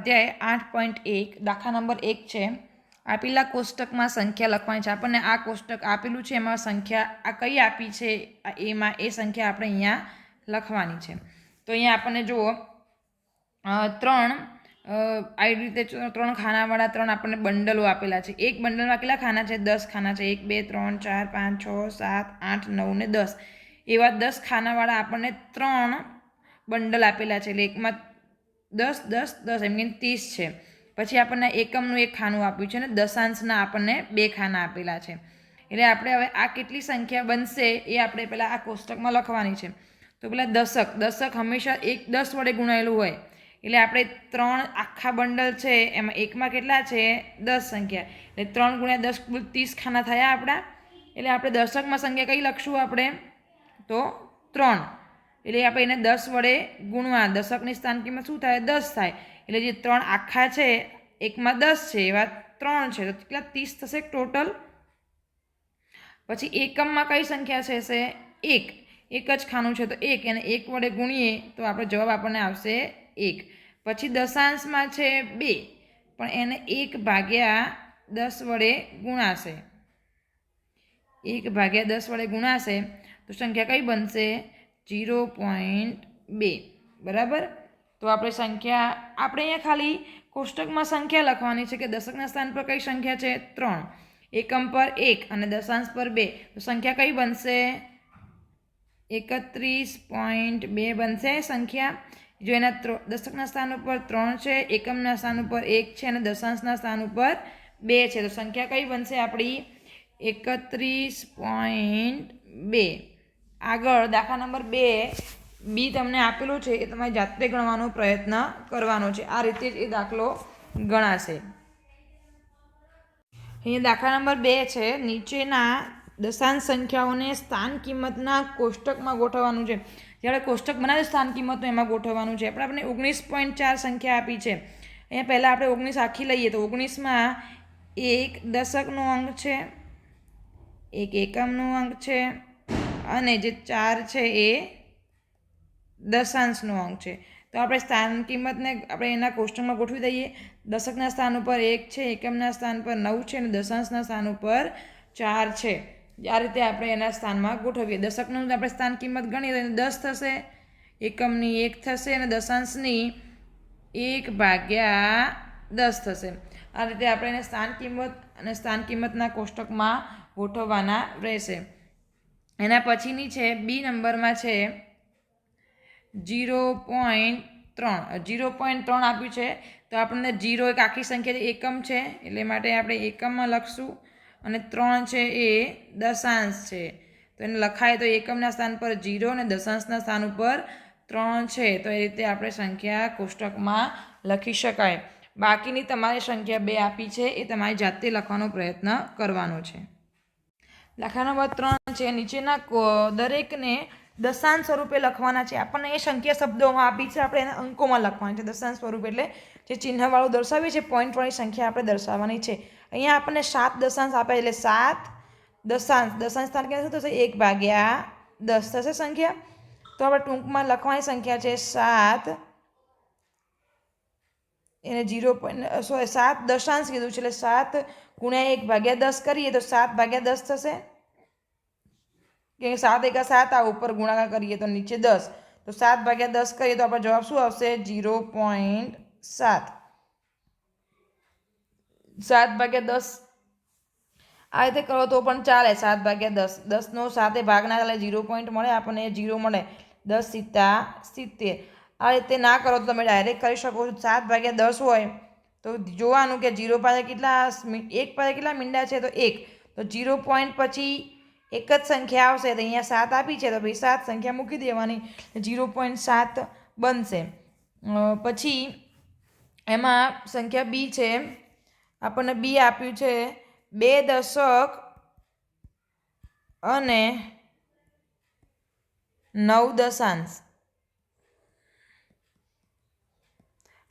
સ્વાધ્યાય 8.1 દાખલા નંબર 1 છે। આપેલા કોષ્ટકમાં સંખ્યા લખવાની છે। આપણને આ કોષ્ટક આપેલું છે, એમાં સંખ્યા આ કઈ આપી છે એમાં એ સંખ્યા આપણે અહીંયા લખવાની છે। તો અહીંયા આપણને જુઓ ત્રણ આવી રીતે ત્રણ ખાનાવાળા ત્રણ આપણને બંડલો આપેલા છે। એક બંડલમાં કેટલા ખાના છે? 10 ખાના છે। 1 2 3 4 5 6 7 8 9 ને 10 એવા 10 ખાનાવાળા આપણને ત્રણ બંડલ આપેલા છે। એટલે એકમાં 10 10 10 એમ કે 30 છે। પછી આપણને એકમનું એક ખાનું આપ્યું છે અને દશાંશના આપણને બે ખાના આપેલા છે। એટલે આપણે હવે આ કેટલી સંખ્યા બનશે એ આપણે પહેલાં આ કોષ્ટકમાં લખવાની છે। તો પેલા દશક હંમેશા 10 વડે ગુણાયેલું હોય, એટલે આપણે ત્રણ આખા બંડલ છે એમાં એકમાં કેટલા છે? 10 સંખ્યા, એટલે 3 ગુણ્યા 10 કુલ 30 ખાના થયા આપણા। એટલે આપણે દશકમાં સંખ્યા કઈ લખશું આપણે? તો 3। એટલે આપણે એને 10 વડે ગુણવા, દશકની સ્થાન કિંમત શું થાય? 10 થાય। એટલે જે ત્રણ આખા છે એકમાં 10 છે એવા 3 છે, તો કેટલા 30 થશે ટોટલ। પછી એકમમાં કઈ સંખ્યા છે? 1, એક જ ખાનું છે તો 1, એને 1 વડે ગુણીએ તો આપણો જવાબ આપણને આવશે 1। પછી દશાંશમાં છે 2, પણ એને 1/10 વડે ગુણાશે। 1/10 વડે ગુણાશે તો સંખ્યા કઈ બનશે? 0.2 બરાબર। તો આપણે સંખ્યા આપણે અહીંયા ખાલી કોષ્ટકમાં સંખ્યા લખવાની છે કે દશકના સ્થાન પર કઈ સંખ્યા છે? 3, એકમ પર 1 અને દશાંશ પર 2, તો સંખ્યા કઈ બનશે? 31.2 બનશે સંખ્યા। જો એના દશકના સ્થાન ઉપર 3 છે, એકમના સ્થાન ઉપર 1 છે અને દશાંશના સ્થાન ઉપર 2 છે, તો સંખ્યા કઈ બનશે આપણી? 31.2। આગળ દાખલા નંબર 2 બી તમને આપેલું છે, એ તમારે જાતે ગણવાનો પ્રયત્ન કરવાનો છે। આ રીતે જ એ દાખલો ગણાશે। અહીંયા દાખલા નંબર 2 છે, નીચેના દશાંશ સંખ્યાઓને સ્થાન કિંમતના કોષ્ટકમાં ગોઠવવાનું છે। જ્યારે કોષ્ટક બનાવ્યું સ્થાન કિંમતનું એમાં ગોઠવવાનું છે। આપણે 19.4 સંખ્યા આપી છે। અહીંયા પહેલાં આપણે 19 આખી લઈએ તો 19માં એક દશકનો અંક છે, એક એકમનો અંક છે અને જે 4 છે એ દશાંશનો અંક છે। તો આપણે સ્થાન કિંમતને આપણે એના કોષ્ટકમાં ગોઠવી દઈએ। દશકના સ્થાન ઉપર 1 છે, એકમના સ્થાન પર 9 છે અને દશાંશના સ્થાન ઉપર 4 છે। આ રીતે આપણે એના સ્થાનમાં ગોઠવીએ। દશકનું આપણે સ્થાન કિંમત ગણીએ તો 10 થશે, એકમની 1 થશે અને દશાંશની 1/10 થશે। આ રીતે આપણે એને સ્થાન કિંમત અને સ્થાન કિંમતના કોષ્ટકમાં ગોઠવવાના રહેશે। એના પછીની છે બી નંબરમાં છે 0.3 આપ્યું છે, તો આપણને 0 એક આખી સંખ્યા એકમ છે એટલે માટે આપણે એકમમાં લખશું અને 3 છે એ દશાંશ છે, તો એને લખાય તો એકમના સ્થાન પર 0 અને દશાંશના સ્થાન ઉપર 3 છે, તો એ રીતે આપણે સંખ્યા કોષ્ટકમાં લખી શકાય। બાકીની તમારી સંખ્યા 2 આપી છે એ તમારી જાતે લખવાનો પ્રયત્ન કરવાનો છે। દાખલા નંબર 3 છે, નીચેના દરેકને દશાંશ સ્વરૂપે લખવાના છે। આપણને એ સંખ્યા શબ્દોમાં આપી છે, આપણે એને અંકોમાં લખવાની છે। દશાંશ સ્વરૂપ એટલે જે ચિહ્નવાળું દર્શાવીએ છીએ, પોઈન્ટવાળી સંખ્યા આપણે દર્શાવવાની છે। અહીંયા આપણને 7 દશાંશ આપે એટલે 7 દશાંશ સ્થાન શું થશે? 1/10 થશે સંખ્યા। તો આપણે ટૂંકમાં લખવાની સંખ્યા છે 7, એને 7 દશાંશ કીધું છે એટલે 7 ગુણ્યા 1/10 કરીએ તો 7/10 થશે, કે 7 × 7 આ ઉપર ગુણાકાર કરીએ તો નીચે 10, તો 7/10 કરીએ તો આપણો જવાબ શું આવશે? 0.7। 7/10 આ રીતે કરો તો પણ ચાલે। 7/10 10નો 7 ભાગ ના ચાલે, 0 પોઈન્ટ મળે આપણને, 0 મળે, 10 × 7 70। આ રીતે ના કરો તો તમે ડાયરેક્ટ કરી શકો છો। 7/10 હોય તો જોવાનું કે 0 પાસે કેટલા 1 પાસે કેટલા મીંડા છે? તો 1, તો 0 પોઈન્ટ પછી એક જ સંખ્યા આવશે, તો અહીંયા 7 આપી છે તો ભાઈ 7 સંખ્યા મૂકી દેવાની, 0.7 બનશે। પછી એમાં સંખ્યા બી છે, આપણને બી આપ્યું છે 2 દશક અને 9 દશાંશ।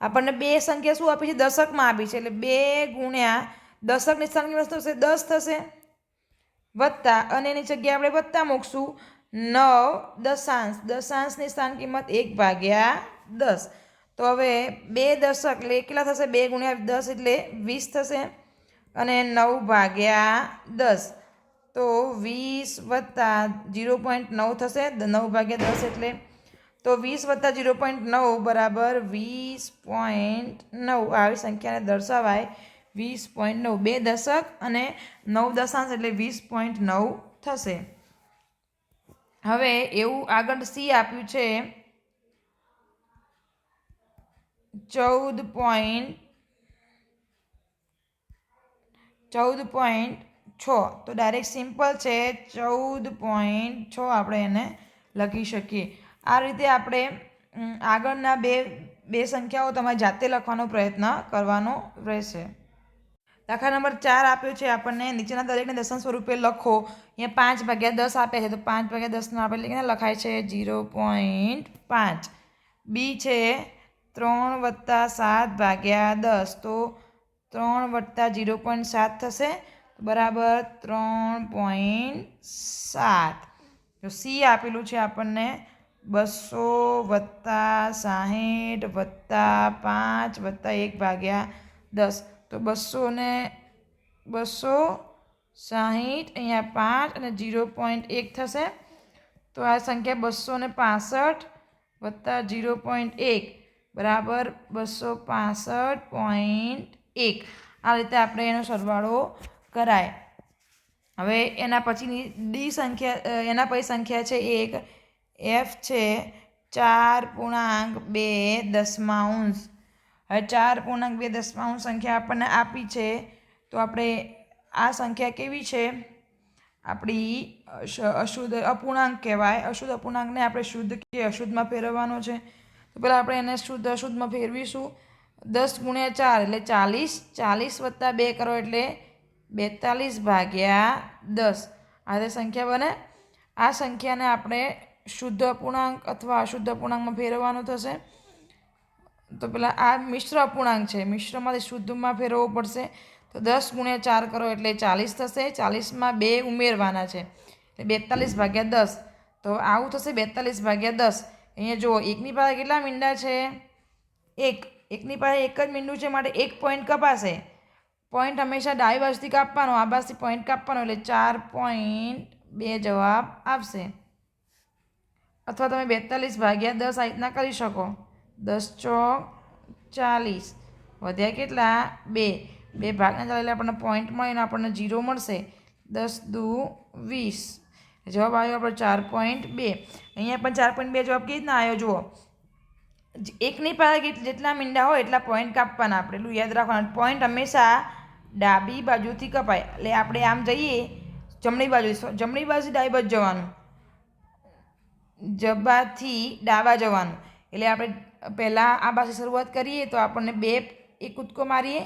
આપણને બે સંખ્યા શું આપી છે? દશકમાં આપી છે, એટલે 2 ગુણ્યા દશકની સ્થાન કિંમત થશે 10 થશે, વત્તા અને એની જગ્યાએ આપણે વત્તા મૂકશું 9 દશાંશની સ્થાન કિંમત 1/10, તો હવે 2 દશક એટલે કેટલા થશે? 2 ગુણ્યા 10 એટલે 20 થશે અને 9 ભાગ્યા 10 તો 20 વત્તા 0.9 થશે. 9 ભાગ્યા 10 એટલે તો 20 વત્તા 0.9 બરાબર 20.9. આવી સંખ્યાને દર્શાવાય 20.9. 2 દશક અને 9 દશાંશ એટલે 20.9 થશે. હવે એવું આગળ સી આપ્યું છે 14.6. તો ડાયરેક્ટ સિમ્પલ છે 14.6 આપણે એને લખી શકીએ. આ રીતે આપણે આગળના બે સંખ્યાઓ તમારે જાતે લખવાનો પ્રયત્ન કરવાનો રહેશે. દાખલા નંબર 4 આપ્યો છે આપણને. નીચેના દરેકને દશાંશ સ્વરૂપે લખો. અહીંયા 5 ભાગ્યા 10 આપે છે તો 5 ભાગ્યા 10 આપણે કેટલા લખાય છે? 0.5. બી છે 3 વત્તા 7 ભાગ્યા 10 તો 3 વત્તા 0.7 થશે બરાબર 3.7. તો સી આપેલું છે આપણને 200 વત્તા 60 વત્તા 5 વત્તા 1 ભાગ્યા 10 તો 200 ને 260 અહીંયા 5 અને 0.1 થશે. તો આ સંખ્યા 265 વત્તા 0.1 બરાબર 265.1. આ રીતે આપણે એનો સરવાળો કરાય. હવે એના પછીની ડી સંખ્યા, એના પછી સંખ્યા છે એક એફ છે 4.2. હવે 4.2 સંખ્યા આપણને આપી છે તો આપણે આ સંખ્યા કેવી છે? આપણી અશુદ્ધ અપૂર્ણાંક કહેવાય. અશુદ્ધ અપૂર્ણાંકને આપણે શુદ્ધ કે અશુદ્ધમાં ફેરવવાનો છે. તો પહેલાં આપણે એને શુદ્ધ અશુદ્ધમાં ફેરવીશું. 10 ગુણ્યા 4 એટલે 40. 40 વત્તા 2 કરો એટલે 42 ભાગ્યા 10. આ રીતે સંખ્યા બને. આ સંખ્યાને આપણે શુદ્ધ અપૂર્ણાંક અથવા અશુદ્ધ અપૂર્ણાંકમાં ફેરવવાનું થશે. તો પહેલાં આ મિશ્ર અપૂર્ણાંક છે, મિશ્રમાંથી શુદ્ધમાં ફેરવવો પડશે. તો 10 ગુણ્યા 4 કરો એટલે 40 થશે. 40માં 2 ઉમેરવાના છે એટલે 42 ભાગ્યા 10. તો આવું થશે 42 ભાગ્યા 10. અહીંયા જુઓ એકની પાસે કેટલા મીંડા છે? એકની પાસે એક જ મીંડું છે માટે 1 પોઈન્ટ કપાશે. પોઈન્ટ હંમેશા ડાબી બાજુથી કાપવાનો, આ બાજુથી પોઈન્ટ કાપવાનો એટલે 4.2 જવાબ આવશે. અથવા તમે 42 ભાગ્યા 10 આ રીતના કરી શકો. 10 ચોક 40 વધ્યા કેટલા? 2. 2 ભાગના ચાલે એટલે આપણને પોઈન્ટ મળીને આપણને 0 મળશે. 10 દુ 20. જવાબ આવ્યો આપણો 4.2. અહીંયા પણ 4.2 જવાબ કેવી રીતના આવ્યો જુઓ. એકની પાસે જેટલા મીંડા હોય એટલા પોઈન્ટ કાપવાના. આપણે એટલું યાદ રાખવાનું. પોઈન્ટ હંમેશા ડાબી બાજુથી કપાય. એટલે આપણે આમ જઈએ જમણી બાજુથી ડાબી બાજુ જવાનું, જબાથી ડાબા જવાનું. એટલે આપણે પહેલાં આ બાજુ શરૂઆત કરીએ તો આપણને 2 કૂદકો મારીએ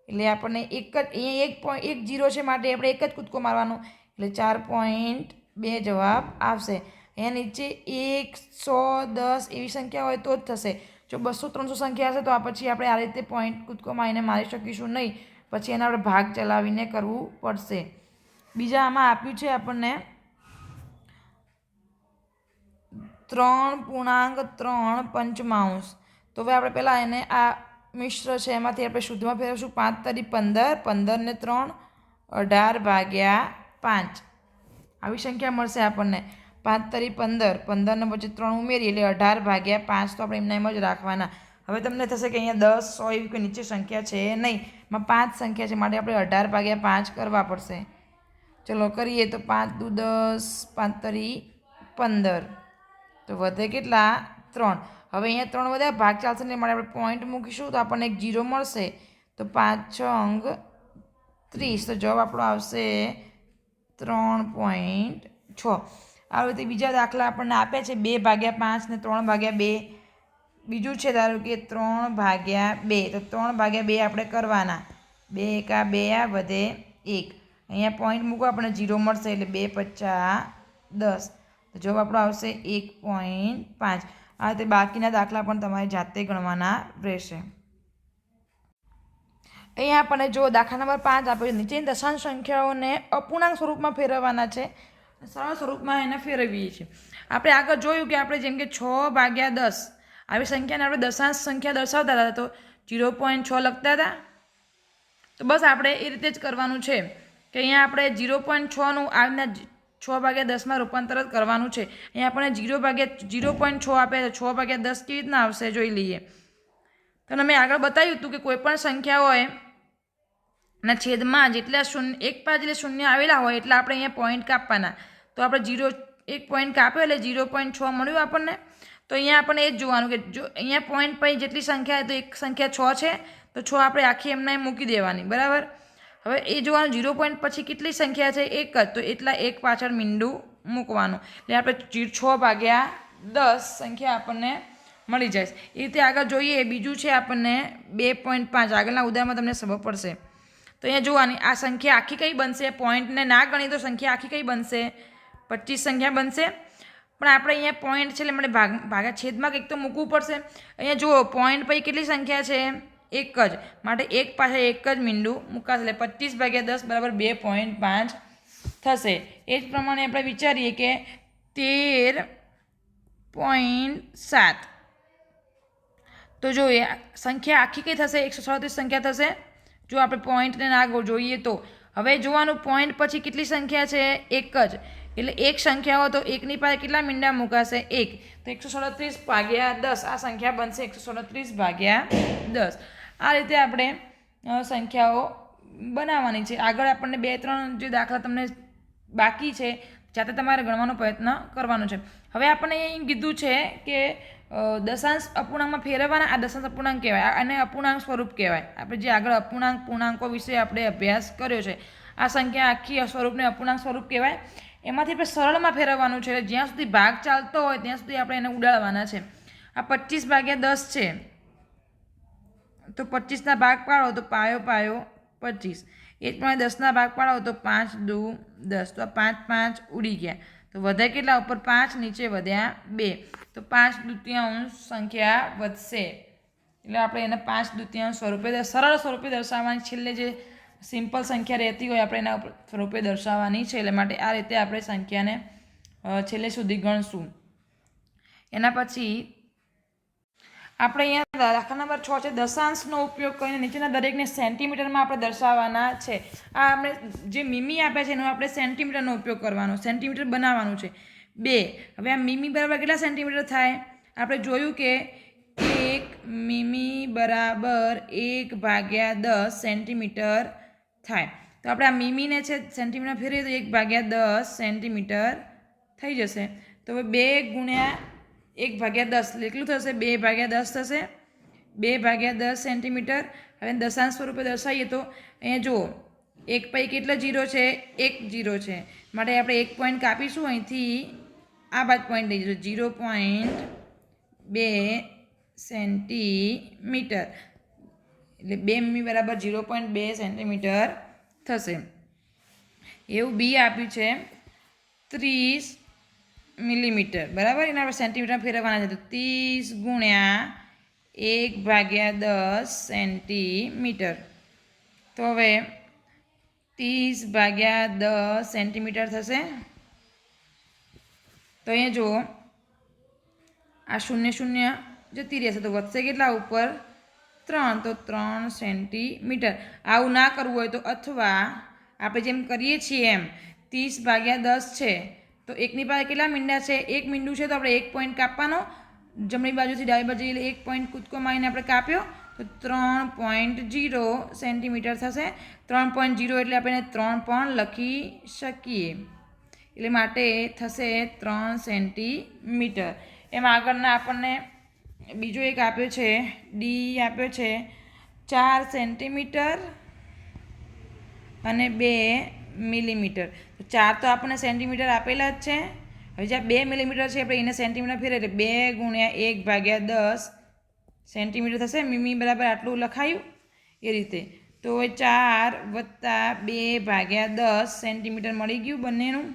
એટલે આપણને અહીંયા 1 0 છે માટે આપણે એક જ કૂદકો મારવાનો એટલે 4.2 જવાબ આવશે. અહીંયા નીચે 100 10 એવી સંખ્યા હોય તો જ થશે. જો 200 300 સંખ્યા હશે તો આ પછી આપણે આ રીતે પોઈન્ટ કૂદકો મારીને મારી શકીશું નહીં. પછી એના આપણે ભાગ ચલાવીને કરવું પડશે. બીજા આમાં આપ્યું છે આપણને 3.3 તો હવે આપણે પહેલાં એને આ મિશ્ર છે એમાંથી આપણે શુદ્ધમાં ફેરવશું. 5 તરી 15, 15 ને 3 18 ભાગ્યા 5 આવી સંખ્યા મળશે આપણને. 5 તરી 15, 15 ને પછી 3 ઉમેરીએ એટલે 18 ભાગ્યા 5. તો આપણે એમના એમ જ રાખવાના. હવે તમને થશે કે અહીંયા 10 100 એવી કોઈ નીચે સંખ્યા છે નહીં, એમાં 5 સંખ્યા છે માટે આપણે 18 ભાગ્યા 5 કરવા પડશે. ચલો કરીએ તો 5 દુ 10, 5 તરી 15 તો વધે કેટલા? 3. હવે અહીંયા 3 વધ્યા, ભાગ ચાલશે ને માટે આપણે પોઈન્ટ મૂકીશું તો આપણને એક 0 મળશે. તો 5 6 30. તો જવાબ આપણો આવશે 3.6. આ રીતે બીજા દાખલા આપણને આપ્યા છે 2 ભાગ્યા 5 ને 3 ભાગ્યા 2. બીજું છે ધારો કે 3 ભાગ્યા 2. તો 3 ભાગ્યા 2 આપણે કરવાના. 2 એકા 2 આ વધે 1. અહીંયા પોઈન્ટ મૂકો આપણને 0 મળશે એટલે 2 પચાસ 10. તો જવાબ આપણો આવશે 1.5. આ રીતે બાકીના દાખલા પણ તમારે જાતે ગણવાના રહેશે. અહીંયા આપણને જો દાખલા નંબર 5 આપ્યો છે. નીચેની દશાંશ સંખ્યાઓને અપૂર્ણાંક સ્વરૂપમાં ફેરવવાના છે. સરળ સ્વરૂપમાં એને ફેરવીએ છીએ. આપણે આગળ જોયું કે આપણે જેમ કે 6 ભાગ્યા 10 આવી સંખ્યાને આપણે દશાંશ સંખ્યા દર્શાવતા હતા તો 0.6 લખતા હતા. તો બસ આપણે એ રીતે જ કરવાનું છે કે અહીંયા આપણે 0.6નું આવીને 6/10માં રૂપાંતર કરવાનું છે. અહીંયા આપણે 0.6 આપે તો 6/10 કેવી રીતના આવશે જોઈ લઈએ. તો મેં આગળ બતાવ્યું હતું કે કોઈ પણ સંખ્યા હોય અને છેદમાં જેટલા 1/0 આવેલા હોય એટલે આપણે અહીંયા પોઈન્ટ કાપવાના. તો આપણે 1 પોઈન્ટ કાપ્યો એટલે 0.6 મળ્યું આપણને. તો અહીંયા આપણને એ જ જોવાનું કે જો અહીંયા પોઈન્ટ પછી જેટલી સંખ્યા તો એક સંખ્યા 6 છે તો 6 આપણે આખી એમને મૂકી દેવાની, બરાબર. હવે એ જોવાનું 0 પોઈન્ટ પછી કેટલી સંખ્યા છે, એક જ, તો એટલા એક પાછળ મીંડું મૂકવાનું એટલે આપણે 6/10 સંખ્યા આપણને મળી જાય. એ રીતે આગળ જોઈએ. બીજું છે આપણને 2.5. આગળના ઉદાહરણમાં તમને ખબર પડશે. તો અહીંયા જોવાની આ સંખ્યા આખી કઈ બનશે, પોઈન્ટને ના ગણી તો સંખ્યા આખી કઈ બનશે, 25 સંખ્યા બનશે. પણ આપણે અહીંયા પોઈન્ટ છે એટલે મને ભાગા છેદમાં કંઈક તો મૂકવું પડશે. અહીંયા જુઓ પોઈન્ટ પછી કેટલી સંખ્યા છે, એક જ, માટે એક પાછળ એક જ મીંડું મૂકાશે એટલે 25/10 બરાબર 2.5 થશે. એ જ પ્રમાણે આપણે વિચારીએ કે 13.7. તો જો એ સંખ્યા આખી કઈ થશે, 137 સંખ્યા થશે જો આપણે પોઈન્ટને ના જોઈએ તો. હવે જોવાનું પોઈન્ટ પછી કેટલી સંખ્યા છે, એક જ, એટલે એક સંખ્યા હોય તો એકની પાસે કેટલા મીંડા મૂકાશે, એક. તો 137/10 આ સંખ્યા બનશે 137/10. આ રીતે આપણે સંખ્યાઓ બનાવવાની છે. આગળ આપણને 2-3 જે દાખલા તમને બાકી છે જાતે તમારે ગણવાનો પ્રયત્ન કરવાનો છે. હવે આપણને અહીં કીધું છે કે દશાંશ અપૂર્ણાંકમાં ફેરવવાના. આ દશાંશ અપૂર્ણાંક કહેવાય અને અપૂર્ણાંક સ્વરૂપ કહેવાય. આપણે જે આગળ અપૂર્ણાંક પૂર્ણાંકો વિશે આપણે અભ્યાસ કર્યો છે. આ સંખ્યા આખી સ્વરૂપને અપૂર્ણાંક સ્વરૂપ કહેવાય. એમાંથી આપણે સરળમાં ફેરવવાનું છે. જ્યાં સુધી ભાગ ચાલતો હોય ત્યાં સુધી આપણે એને ઉડાડવાના છે. આ 25/10 છે તો 25ના ભાગ પાડો તો પાયો 25. એ જ પ્રમાણે 10ના ભાગ પાડો તો 5 દુ 10. તો આ 5 ઉડી ગયા. તો વધે કેટલા, ઉપર 5, નીચે વધ્યા 2. તો 5/2 સંખ્યા વધશે. એટલે આપણે એને 5/2 સ્વરૂપે સરળ સ્વરૂપે દર્શાવવાની. છેલ્લે જે સિમ્પલ સંખ્યા રહેતી હોય આપણે એના સ્વરૂપે દર્શાવવાની છે. એટલે માટે આ રીતે આપણે સંખ્યાને છેલ્લે સુધી ગણશું. એના પછી આપણે અહીંયા દાખલા નંબર 6 છે. દશાંશનો ઉપયોગ કરીને નીચેના દરેકને સેન્ટીમીટરમાં આપણે દર્શાવવાના છે. આ આપણે જે મીમી આપ્યા છે એનો આપણે સેન્ટીમીટરનો ઉપયોગ કરવાનો, સેન્ટીમીટર બનાવવાનું છે 2. હવે આ મીમી બરાબર કેટલા સેન્ટીમીટર થાય, આપણે જોયું કે 1 મીમી બરાબર 1/10 સેન્ટીમીટર થાય. તો આપણે આ મીમીને છે સેન્ટીમીટર ફેરવીએ તો 1/10 સેન્ટીમીટર થઈ જશે. તો હવે 2 ગુણ્યા 1/10 એટલું થશે, 2/10 થશે, 2/10 સેન્ટીમીટર. હવે દશાંશ સ્વરૂપે દર્શાવીએ તો અહીંયા જુઓ 1 પછી કેટલા 0 છે, 1 0 છે, માટે આપણે 1 પોઈન્ટ કાપીશું. અહીંથી આ બાદ પોઈન્ટ લઈ જઈશું 0.2 સેન્ટીમીટર. એટલે 2 મીમી બરાબર 0.2 સેન્ટીમીટર થશે. એવું બી આપ્યું છે 30 મિલીમીટર, બરાબર. એના આપણે સેન્ટીમીટર ફેરવવાના છે. તો 30 ગુણ્યા 1/10 સેન્ટીમીટર. તો હવે 30/10 સેન્ટીમીટર થશે. તો અહીંયા જુઓ આ 0 જતી રહેશે તો વધશે કેટલા ઉપર 3. તો 3 સેન્ટીમીટર. આવું ના કરવું હોય તો અથવા આપણે જેમ કરીએ છીએ એમ 30/10 છે તો એકની પાસે કેટલા મીંડા છે, એક મીંડું છે તો આપણે 1 પોઈન્ટ કાપવાનો. જમણી બાજુથી ડાબી બાજુ એટલે 1 પોઈન્ટ કૂદકો મારીને આપણે કાપ્યો તો 3.0 સેન્ટીમીટર થશે. 3.0 એટલે આપણે 3 પણ લખી શકીએ. એટલે માટે થશે 3 સેન્ટીમીટર. એમાં આગળના આપણને બીજો એક આપ્યો છે, ડી આપ્યો છે 4 સેન્ટીમીટર અને 2 મિલીમીટર. તો 4 તો આપણને સેન્ટીમીટર આપેલા જ છે. હવે જ્યાં 2 મિલીમીટર છે આપણે એને સેન્ટીમીટર ફેરવીએ એટલે 2 ગુણ્યા 1/10 સેન્ટીમીટર થશે. મીમી બરાબર આટલું લખાયું એ રીતે. તો 4 વત્તા 2/10 સેન્ટીમીટર મળી ગયું બંનેનું.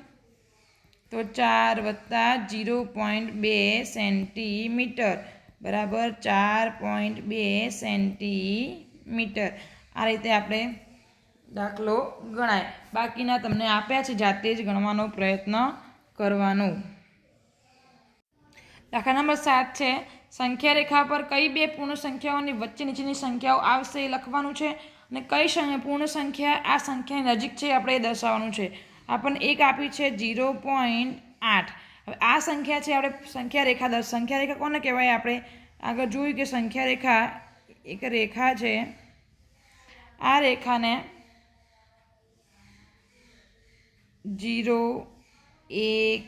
તો 4 વત્તા 0.2 સેન્ટીમીટર બરાબર 4.2 સેન્ટીમીટર. આ રીતે આપણે દાખલો ગણાય. બાકીના તમને આપ્યા છે, જાતે જ ગણવાનો પ્રયત્ન કરવાનો. દાખલા નંબર 7 છે સંખ્યા રેખા પર કઈ બે પૂર્ણ સંખ્યાઓની વચ્ચે નીચેની સંખ્યાઓ આવશે એ લખવાનું છે અને કઈ પૂર્ણ સંખ્યા આ સંખ્યાની નજીક છે આપણે એ દર્શાવવાનું છે. આપણને એક આપી છે 0.8. હવે આ સંખ્યા છે આપણે સંખ્યા રેખા કોને કહેવાય? આપણે આગળ જોયું કે સંખ્યા રેખા એક રેખા છે. આ રેખાને 0 1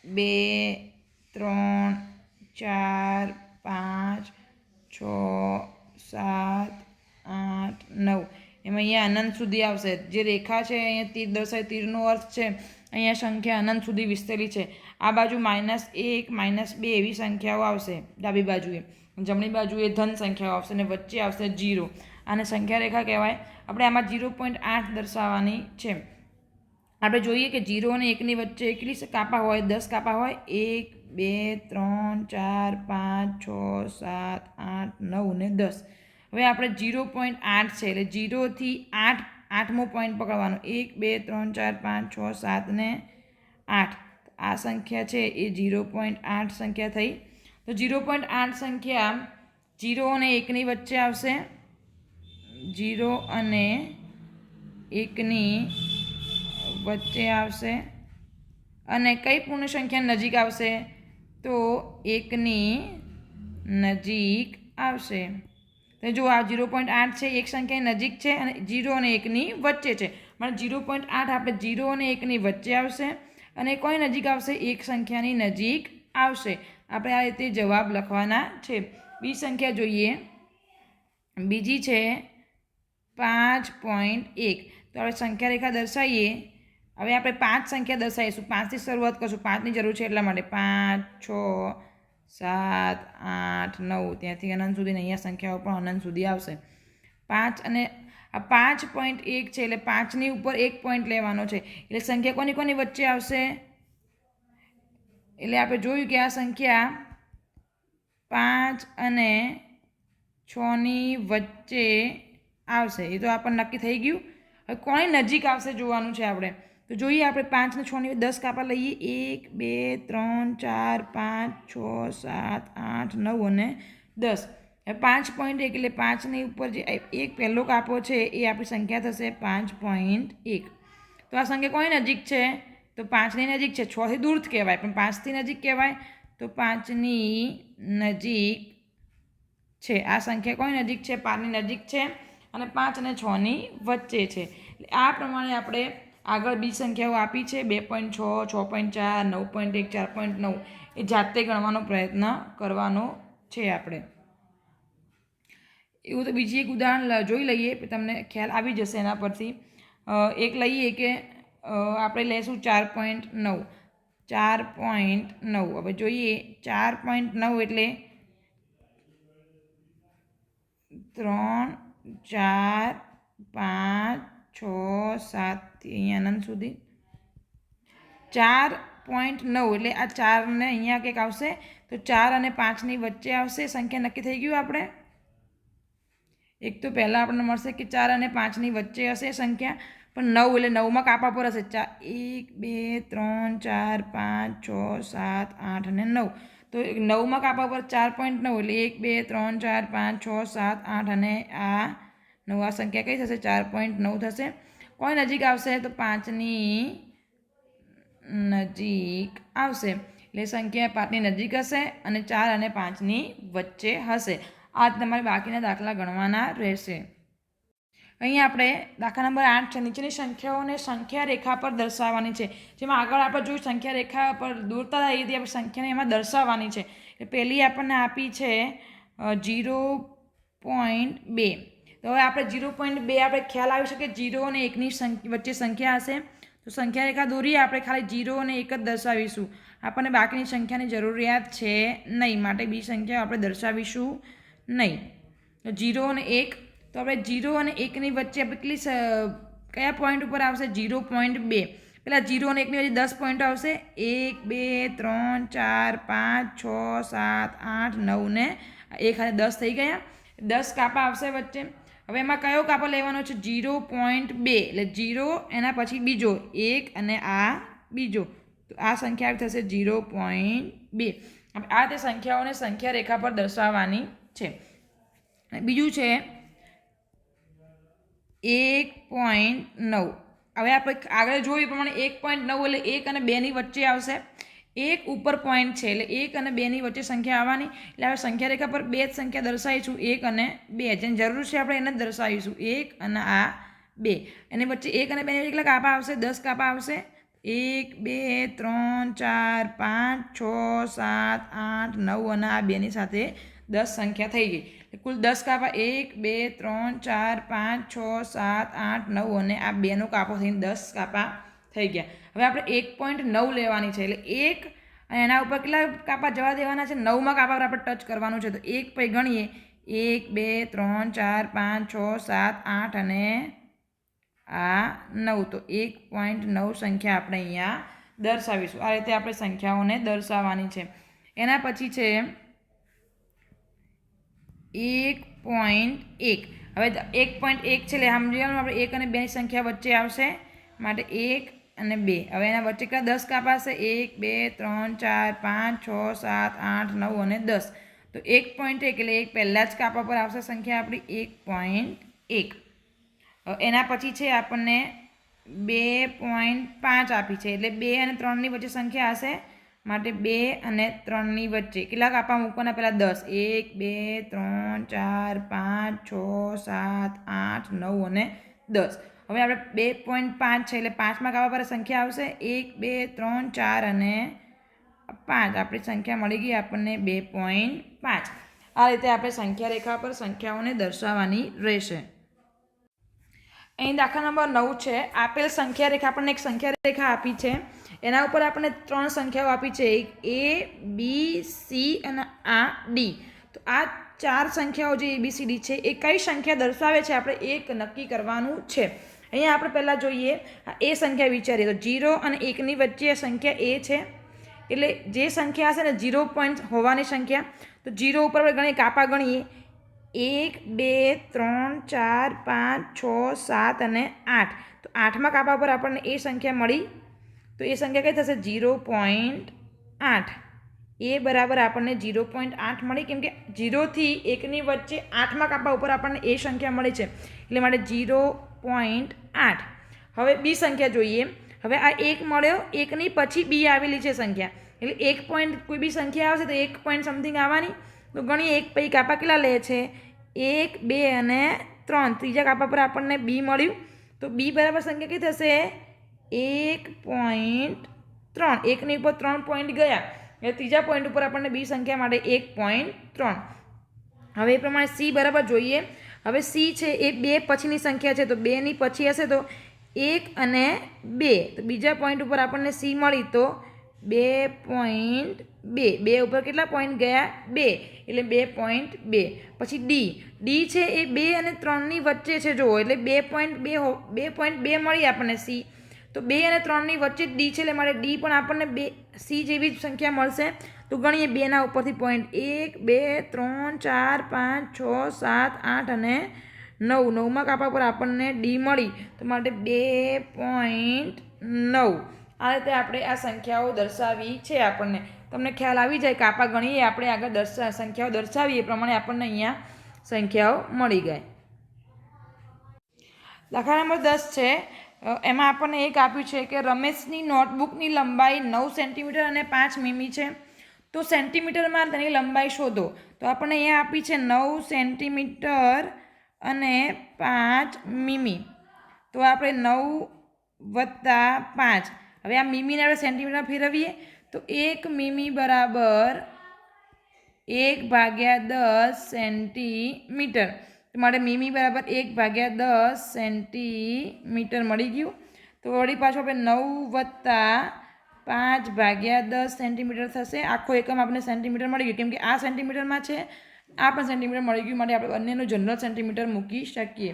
2 3 4 5 6 7 8 9 એમાં અહીંયા અનંત સુધી આવશે. જે રેખા છે અહીંયા તીર દર્શાવે, તીરનો અર્થ છે અહીંયા સંખ્યા અનંત સુધી વિસ્તરેલી છે. આ બાજુ -1 -2 એવી સંખ્યાઓ આવશે ડાબી બાજુએ, જમણી બાજુએ ધન સંખ્યાઓ આવશે અને વચ્ચે આવશે 0. આને સંખ્યા રેખા કહેવાય. આપણે આમાં 0.8 દર્શાવવાની છે. આપણે જોઈએ કે 0 અને 1ની વચ્ચે કેટલી કાપા હોય? 10 કાપા હોય. 1 2 3 4 5 6 7 8 9 ને 10. હવે આપણે 0.8 છે એટલે 0 થી 8 8મો પોઈન્ટ પકડવાનો. 1 2 3 4 5 6 7 ને 8. આ સંખ્યા છે એ 0.8 સંખ્યા થઈ. તો 0.8 સંખ્યા 0 અને 1ની વચ્ચે આવશે. 0 અને 1ની વચ્ચે આવશે. અને કઈ પૂર્ણ સંખ્યા નજીક આવશે? તો 1ની નજીક આવશે. તો જો આ 0.8 છે, એક સંખ્યા નજીક છે અને 0 અને 1ની વચ્ચે છે. પણ 0.8 આપણે 0 અને 1ની વચ્ચે આવશે અને કોઈ નજીક આવશે? એક સંખ્યાની નજીક આવશે. આપણે આ રીતે જવાબ લખવાના છે. બીજી સંખ્યા જોઈએ. બીજી છે 5.1. તો આપણે સંખ્યા રેખા દર્શાવીએ. હવે આપણે 5 સંખ્યા દર્શાવીશું. 5થી શરૂઆત કરશું. 5ની જરૂર છે એટલા માટે 5 6 7 8 9 ત્યાંથી અનંત સુધી. અહીંયા સંખ્યાઓ પણ અનંત સુધી આવશે. 5 અને આ 5.1 છે એટલે 5ની ઉપર 1 પોઈન્ટ લેવાનો છે. એટલે સંખ્યા કોની કોની વચ્ચે આવશે? એટલે આપણે જોયું કે આ સંખ્યા 5 અને 6ની વચ્ચે આવશે. એ તો આપણને નક્કી થઈ ગયું. હવે કોની નજીક આવશે જોવાનું છે આપણે. તો જોઈએ આપણે 5 ને 6ની 10 કાપા લઈએ. 1 2 3 4 5 6 7 8 9 અને 10. હવે 5.1 એટલે 5ની ઉપર જે એક પહેલો કાપો છે એ આપણી સંખ્યા થશે 5.1. તો આ સંખ્યા કોની નજીક છે? તો 5ની નજીક છે. 6થી દૂર કહેવાય પણ 5થી નજીક કહેવાય. તો 5ની નજીક છે. આ સંખ્યા કોની નજીક છે? 5ની નજીક છે અને 5 અને 6ની વચ્ચે છે. એટલે આ પ્રમાણે આપણે આગળ બી સંખ્યાઓ આપી છે 2.6 6.4 9.1 4.9 એ જાતે ગણવાનો પ્રયત્ન કરવાનો છે આપણે. એવું તો બીજી એક ઉદાહરણ જોઈ લઈએ, તમને ખ્યાલ આવી જશે એના પરથી. એક લઈએ કે આપણે લઈશું 4.9. 4.9 હવે જોઈએ 4.9 એટલે 3 4 5 6 7 થી અહીંયા અનંત સુધી. 4.9 એટલે આ 4 ને અહીંયા કંઈક આવશે. તો 4 અને 5ની વચ્ચે આવશે. સંખ્યા નક્કી થઈ ગયું આપણે. એક તો પહેલાં આપણને મળશે કે 4 અને 5ની વચ્ચે હશે સંખ્યા. પણ 9 એટલે 9માં કાપા પર હશે. 1 2 3 4 5 6 7 8 અને 9. તો 9માં કાપા પર 4.9 એટલે 1 2 3 4 5 6 7 8 અને આ 9. આ સંખ્યા કઈ થશે? 4.9 થશે. કોઈ નજીક આવશે? તો 5ની નજીક આવશે. એટલે સંખ્યા 5ની નજીક હશે અને 4 અને 5ની વચ્ચે હશે. આ તમારે બાકીના દાખલા ગણવાના રહેશે. અહીં આપણે દાખલા નંબર 8 છે. નીચેની સંખ્યાઓને સંખ્યા રેખા પર દર્શાવવાની છે. જેમાં આગળ આપણે જોયું સંખ્યા રેખા પર દોરતા હતા એ રીતે આપણે સંખ્યાને એમાં દર્શાવવાની છે. એટલે પહેલી આપણને આપી છે 0.2. તો હવે આપણે 0.2 આપણે ખ્યાલ આવી શકે 0 અને 1ની વચ્ચે સંખ્યા હશે. તો સંખ્યા રેખા દોરીએ આપણે ખાલી 0 અને 1 જ દર્શાવીશું. આપણને બાકીની સંખ્યાની જરૂરિયાત છે નહીં, માટે બી સંખ્યા આપણે દર્શાવીશું નહીં. તો 0 અને 1. તો આપણે 0 અને 1ની વચ્ચે આપણે કયા પોઈન્ટ ઉપર આવશે? 0.2. પેલા 0 અને 1ની વચ્ચે 10 પોઈન્ટ આવશે. 1 2 3 4 5 6 7 8 9 ને 1 અને 10 થઈ ગયા. 10 કાપા આવશે વચ્ચે. હવે એમાં કયો કાપો લેવાનો છે? 0.2 એટલે 0 એના પછી બીજો 1 અને આ બીજો. તો આ સંખ્યા થશે 0.2. આ તે સંખ્યાઓને સંખ્યા રેખા પર દર્શાવવાની છે. બીજું છે 1.9. હવે આપણે આગળ જોયું એ પ્રમાણે 1.9 એટલે 1 અને 2 ની વચ્ચે આવશે. 1 ઉપર પોઈન્ટ છે એટલે 1 અને 2 ની વચ્ચે સંખ્યા આવવાની. એટલે આપણે સંખ્યા રેખા પર બે જ સંખ્યા દર્શાવીશું, 1 અને 2. જેની જરૂર છે આપણે એને જ દર્શાવીશું, 1 અને આ 2. એની વચ્ચે 1 અને 2 ની વચ્ચે કેટલા કાપા આવશે? 10 કાપા આવશે. 1 2 3 4 5 6 7 8 9 અને આ 2 ની સાથે 10 સંખ્યા થઈ ગઈ. કુલ 10 કાપા 1 2 3 4 5 6 7 8 9 અને આ 2 નો કાપો થઈને 10 કાપા થઈ ગયા. હવે આપણે 1.9 લેવાની છે એટલે 1 અને એના ઉપર કેટલા કાપા જવા દેવાના છે? 9માં કાપા પર આપણે ટચ કરવાનું છે. તો 1 પછી ગણીએ 1 2 3 4 5 6 7 8 અને આ 9. તો 1.9 સંખ્યા આપણે અહીંયા દર્શાવીશું. આ રીતે આપણે સંખ્યાઓને દર્શાવવાની છે. એના પછી છે 1.1. હવે 1.1 છે એટલે સમજવાનું આપણે 1 અને 2 ની સંખ્યા વચ્ચે આવશે માટે 1 અને 2. હવે એના વચ્ચે કેટલા 10 કાપાશે? 1 2 3 4 5 6 7 8 9 અને 10. તો 1.1 એટલે એક પહેલાં જ કાપા પર આવશે સંખ્યા આપણી 1.1. એના પછી છે આપણને 2.5 આપી છે એટલે 2 અને 3 ની વચ્ચે સંખ્યા હશે માટે 2 અને 3 ની વચ્ચે કેટલા કાપા મૂકવાના? પહેલાં 10. 1 2 3 4 5 6 7 8 9 અને 10. હવે આપણે 2.5 છે એટલે 5માં કાપા પર સંખ્યા આવશે 1 2 3 4 અને 5. આપણી સંખ્યા મળી ગઈ આપણને 2.5. આ રીતે આપણે સંખ્યા રેખા પર સંખ્યાઓને દર્શાવવાની રહેશે. અહીં દાખલા નંબર 9 છે. આપેલ સંખ્યા રેખા આપણને એક સંખ્યા રેખા આપી છે. એના ઉપર આપણને 3 સંખ્યાઓ આપી છે, એક A B C અને આ D. તો આ 4 સંખ્યાઓ જે ABCD છે એ કઈ સંખ્યા દર્શાવે છે આપણે એક નક્કી કરવાનું છે. અહીંયા આપણે પહેલાં જોઈએ એ સંખ્યા વિચારીએ તો 0 અને 1 ની વચ્ચે સંખ્યા A છે એટલે જે સંખ્યા હશે ને 0 પોઈન્ટ હોવાની સંખ્યા. તો 0 ઉપર આપણે ગણીએ, કાપા ગણીએ 1 2 3 4 5 6 7 અને 8. તો 8માં કાપા પર આપણને એ સંખ્યા મળી. તો એ સંખ્યા કઈ થશે? 0.8. એ બરાબર આપણને 0.8 મળી કેમ કે 0 થી 1 ની વચ્ચે 8માં કાપા ઉપર આપણને એ સંખ્યા મળી છે એટલે માટે 0.8. હવે બી સંખ્યા જોઈએ. હવે આ 1 મળ્યો, 1 ની પછી બી આવેલી છે સંખ્યા એટલે 1 પોઈન્ટ કોઈ બી સંખ્યા આવશે તો 1 પોઈન્ટ સમથિંગ આવવાની. તો ગણીએ 1 પછી કાપા કેટલા લે છે? 1 2 અને 3. ત્રીજા કાપા પર આપણને બી મળ્યું. તો બી બરાબર સંખ્યા કઈ થશે? 1.3. 1 ની ઉપર 3 પોઈન્ટ ગયા એટલે ત્રીજા પોઈન્ટ ઉપર આપણને બી સંખ્યા માટે 1.3. હવે એ પ્રમાણે સી બરાબર જોઈએ. હવે સી છે એ 2 પછીની સંખ્યા છે તો 2 ની પછી હશે તો 1 અને 2. તો બીજા પોઈન્ટ ઉપર આપણને સી મળી તો 2.2. 2 ઉપર કેટલા પોઈન્ટ ગયા? 2 એટલે 2.2. પછી ડી છે એ 2 અને 3 ની વચ્ચે છે જુઓ એટલે 2.2 મળી આપણને સી. તો 2 અને 3 ની વચ્ચે જ ડી છે એટલે માટે ડી પણ આપણને 2 સી જેવી જ સંખ્યા મળશે. તો ગણીએ 2 ના ઉપરથી પોઈન્ટ 1 2 3 4 5 6 7 8 અને 9. 9માં કાપા પર આપણને ડી મળી તો માટે 2.9. આ રીતે આપણે આ સંખ્યાઓ દર્શાવી છે. આપણને તમને ખ્યાલ આવી જાય કાપા ગણીએ આપણે આગળ સંખ્યાઓ દર્શાવીએ એ પ્રમાણે આપણને અહીંયા સંખ્યાઓ મળી ગઈ. દાખલા નંબર 10 છે. એમાં આપણને એક આપ્યું છે કે રમેશની નોટબુકની લંબાઈ 9 સેન્ટીમીટર અને 5 મીમી છે. તો સેન્ટીમીટરમાં તેની લંબાઈ શોધો. તો આપણને અહીંયા આપી છે 9 સેન્ટીમીટર અને 5 મીમી. તો આપણે 9 + 5. હવે આ મીમીને આપણે સેન્ટીમીટરમાં ફેરવીએ તો 1 મીમી બરાબર 1/10 સેન્ટીમીટર. મારે મીમી બરાબર 1/10 સેન્ટીમીટર મળી ગયું. તો વળી પાછું આપણે 9 + 5/10 સેન્ટીમીટર થશે. આખો એકમ આપણે સેન્ટીમીટર મળી ગયું કેમ કે આ સેન્ટીમીટરમાં છે, આ પણ સેન્ટીમીટર મળી ગયું માટે આપણે બંનેનું જનરલ સેન્ટીમીટર મૂકી શકીએ.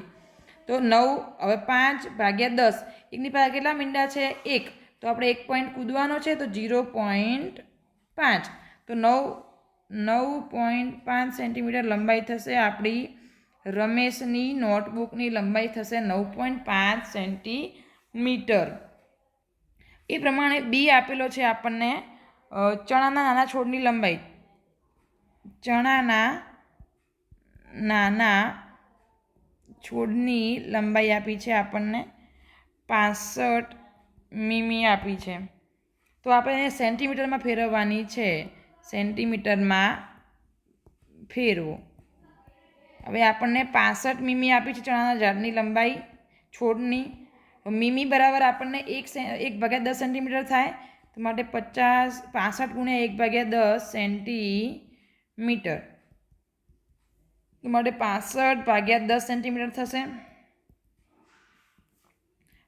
તો 9 હવે 5/10 એકની પાસે કેટલા મીંડા છે? 1. તો આપણે 1 પોઈન્ટ કૂદવાનો છે તો 0.5. તો 9.5 સેન્ટીમીટર લંબાઈ થશે આપણી રમેશની નોટબુકની લંબાઈ થશે 9.5 સેન્ટીમીટર. એ પ્રમાણે બી આપેલો છે આપણને ચણાના નાના છોડની લંબાઈ, ચણાના નાના છોડની લંબાઈ આપી છે આપણને 65 મીમી આપી છે. તો આપણે એને સેન્ટીમીટરમાં ફેરવવાની છે. સેન્ટીમીટરમાં ફેરવો. હવે આપણને 65 મીમી આપી છે ચણાના ઝાડની લંબાઈ છોડની. મીમી બરાબર આપણને 1/10 સેન્ટીમીટર થાય. તો માટે 65 ગુણ્યા 1/10 સેન્ટીમીટર. તો માટે 65/10 સેન્ટીમીટર થશે.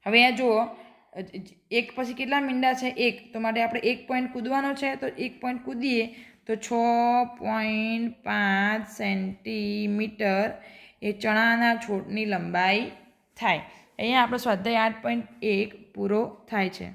હવે અહીંયા જુઓ, એક પછી કેટલા મીંડા છે? 1. તો માટે આપણે 1 પોઈન્ટ કૂદવાનો છે. તો 1 પોઈન્ટ કૂદીએ તો 6.5 સેન્ટીમીટર એ ચણાના છોડની લંબાઈ થાય. અહીંયા આપણો સ્વાધ્યાય 8.1 પૂરો થાય છે.